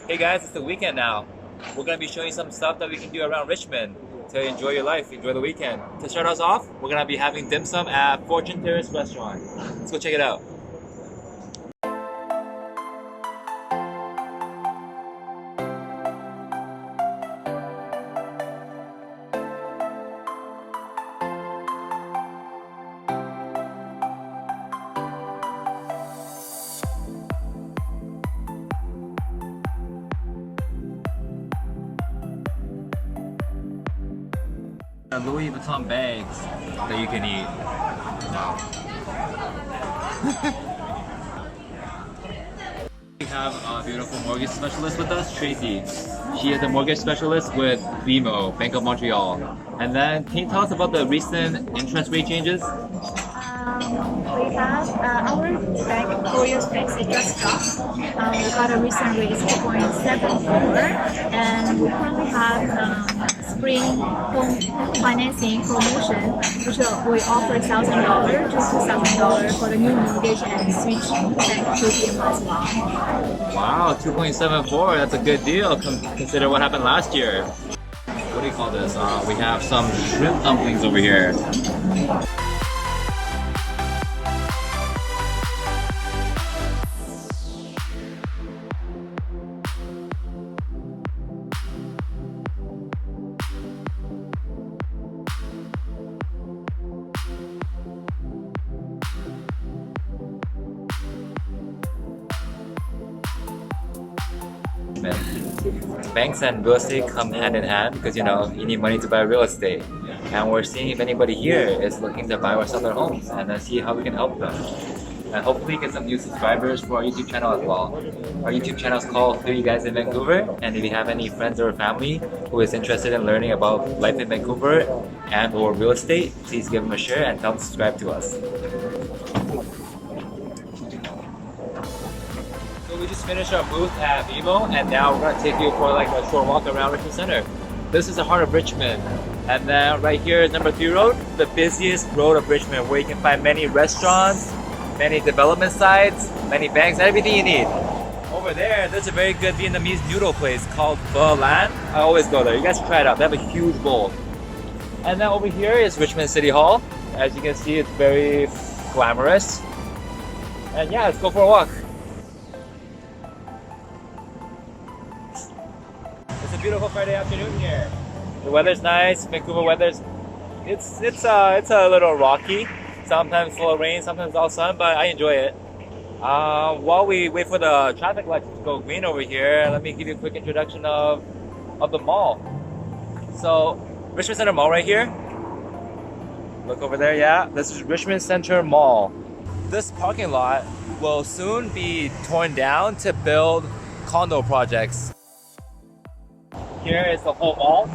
Hey guys, it's the weekend now. We're gonna be showing you some stuff that we can do around Richmond to enjoy your life, enjoy the weekend. To start us off, we're gonna be having dim sum at Fortune Terrace Restaurant. Let's go check it out. Louis Vuitton bags that you can eat. We have a beautiful mortgage specialist with us, Tracy. She is a mortgage specialist with BMO, Bank of Montreal. And then, can you tell us about the recent interest rate changes? We have our bank 4 years fixed, it just dropped. We got a recent rate 2.74, and we currently have spring home financing promotion, which we offer $1,000 to $2,000 for the new mortgage and switch bank to BMO as well. Wow, 2.74, that's a good deal. Consider what happened last year. What do you call this? We have some shrimp dumplings over here. Banks and real estate come hand in hand because you need money to buy real estate, and we're seeing if anybody here is looking to buy or sell their homes, and then see how we can help them, and hopefully get some new subscribers for our YouTube channel as well. Our YouTube channel is called 3 Guys in Vancouver, and if you have any friends or family who is interested in learning about life in Vancouver and or real estate, please give them a share and tell them to subscribe to us. We just finished our booth at BMO, and now we're gonna take you for like a short walk around Richmond Center. This is the heart of Richmond, and then right here is number 3 road, the busiest road of Richmond, where you can find many restaurants, many development sites, many banks, everything you need. Over there's a very good Vietnamese noodle place called Blundell Rd. I always go there. You guys should try it out. They have a huge bowl. And then over here is Richmond City Hall. As you can see, it's very glamorous. And yeah, let's go for a walk. It's a beautiful Friday afternoon here. The weather's nice. Vancouver weather's it's a little rocky. Sometimes full of rain, sometimes all sun, but I enjoy it. While we wait for the traffic lights to go green over here, let me give you a quick introduction of the mall. So Richmond Center Mall right here. Look over there, yeah. This is Richmond Center Mall. This parking lot will soon be torn down to build condo projects. Here is the whole mall,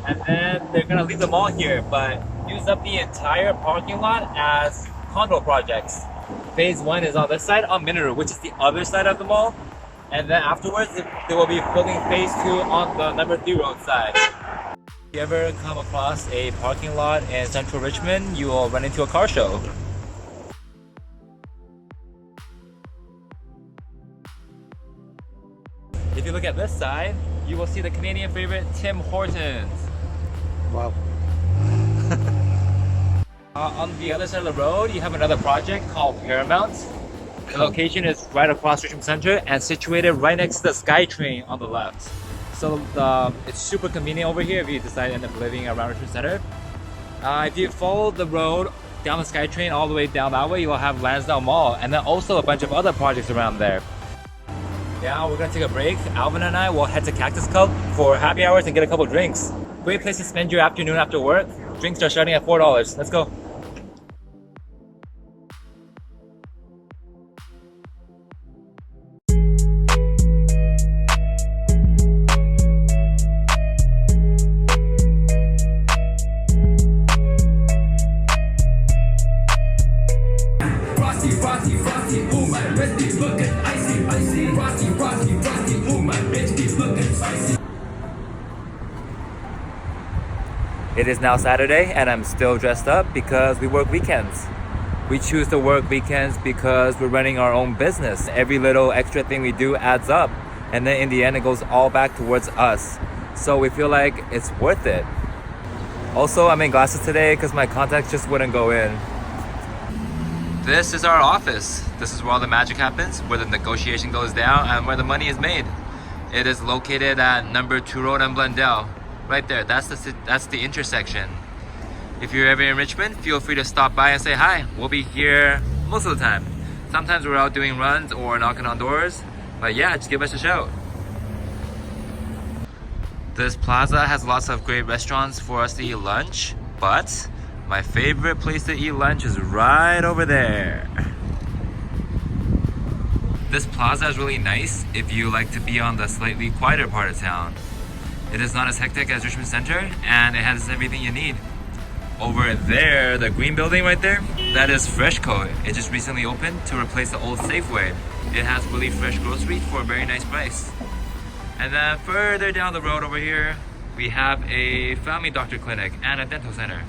and then they're gonna leave the mall here, but use up the entire parking lot as condo projects. Phase 1 is on this side, on Mineru, which is the other side of the mall, and then afterwards they will be building phase 2 on the number 3 road side. If you ever come across a parking lot in central Richmond, you will run into a car show. If you look at this side, you will see the Canadian favorite Tim Hortons. Wow. On the other side of the road, you have another project called Paramount. The location is right across Richmond Center and situated right next to the SkyTrain on the left. So it's super convenient over here if you decide to end up living around Richmond Center. If you follow the road down the SkyTrain all the way down that way, you will have Lansdowne Mall, and then also a bunch of other projects around there. Now we're gonna take a break. Alvin and I will head to Cactus Club for happy hours and get a couple drinks. Great place to spend your afternoon after work. Drinks are starting at $4. Let's go. It is now Saturday and I'm still dressed up because we work weekends. We choose to work weekends because we're running our own business. Every little extra thing we do adds up. and then in the end it goes all back towards us. So we feel like it's worth it. Also, I'm in glasses today because my contacts just wouldn't go in. This is our office. This is where all the magic happens, where the negotiation goes down, and where the money is made. It is located at number 2 Road and Blundell. Right there, that's the intersection. If you're ever in Richmond, feel free to stop by and say hi. We'll be here most of the time. Sometimes we're out doing runs or knocking on doors, but yeah, just give us a shout. This plaza has lots of great restaurants for us to eat lunch, but my favorite place to eat lunch is right over there. This plaza is really nice if you like to be on the slightly quieter part of town. It is not as hectic as Richmond Center, and it has everything you need. Over there, the green building right there, that is Freshco. It just recently opened to replace the old Safeway. It has really fresh groceries for a very nice price. And then further down the road over here, we have a family doctor clinic and a dental center.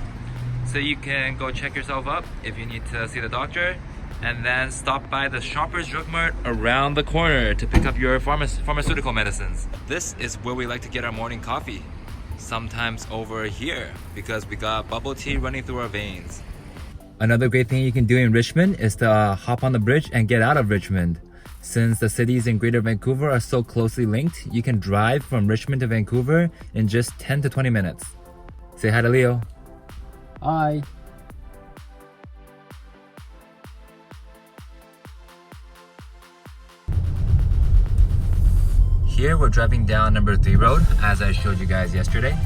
So you can go check yourself up if you need to see the doctor, and then stop by the Shoppers Drug Mart around the corner to pick up your pharmaceutical medicines. This is where we like to get our morning coffee. Sometimes over here, because we got bubble tea running through our veins. Another great thing you can do in Richmond is to hop on the bridge and get out of Richmond. Since the cities in Greater Vancouver are so closely linked, you can drive from Richmond to Vancouver in just 10 to 20 minutes. Say hi to Leo. Hi. Here we're driving down number 3 road, as I showed you guys yesterday.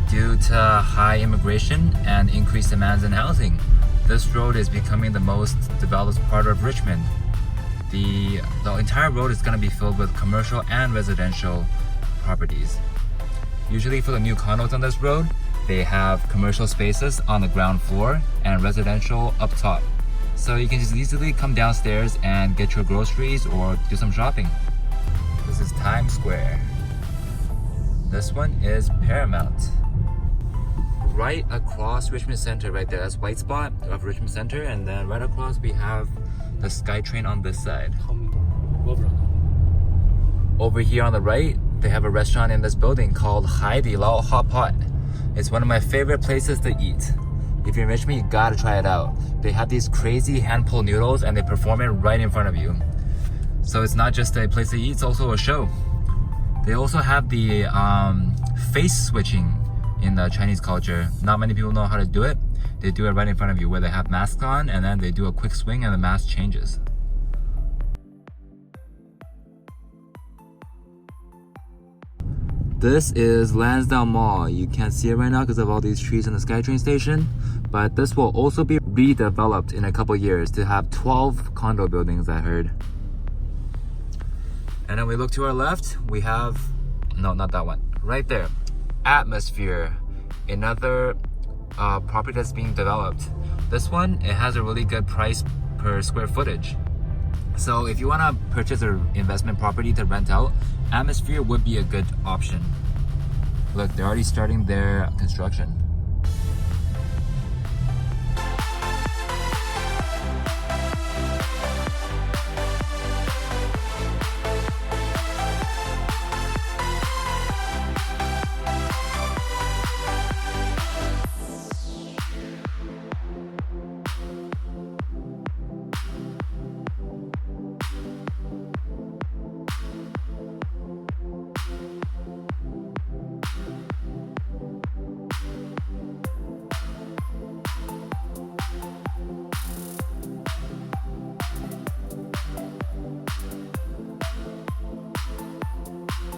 Due to high immigration and increased demands in housing, this road is becoming the most developed part of Richmond. The entire road is going to be filled with commercial and residential properties. Usually for the new condos on this road, they have commercial spaces on the ground floor and residential up top. So you can just easily come downstairs and get your groceries or do some shopping. This is Times Square. This one is Paramount. Right across Richmond Center right there, that's white spot of Richmond Center, and then right across we have the SkyTrain on this side. Over here on the right, they have a restaurant in this building called Haidilao Hot Pot. It's one of my favorite places to eat. If you're in Richmond, you gotta try it out. They have these crazy hand-pulled noodles and they perform it right in front of you. So it's not just a place to eat, it's also a show. They also have the face switching in the Chinese culture. Not many people know how to do it. They do it right in front of you, where they have masks on and then they do a quick swing and the mask changes. This is Lansdowne Mall. You can't see it right now because of all these trees in the SkyTrain station, but this will also be redeveloped in a couple years to have 12 condo buildings, I heard. And then we look to our left, we have, no, not that one, right there, Atmosphere, another property that's being developed. This one, it has a really good price per square footage. So if you want to purchase an investment property to rent out, Atmosphere would be a good option. Look, they're already starting their construction.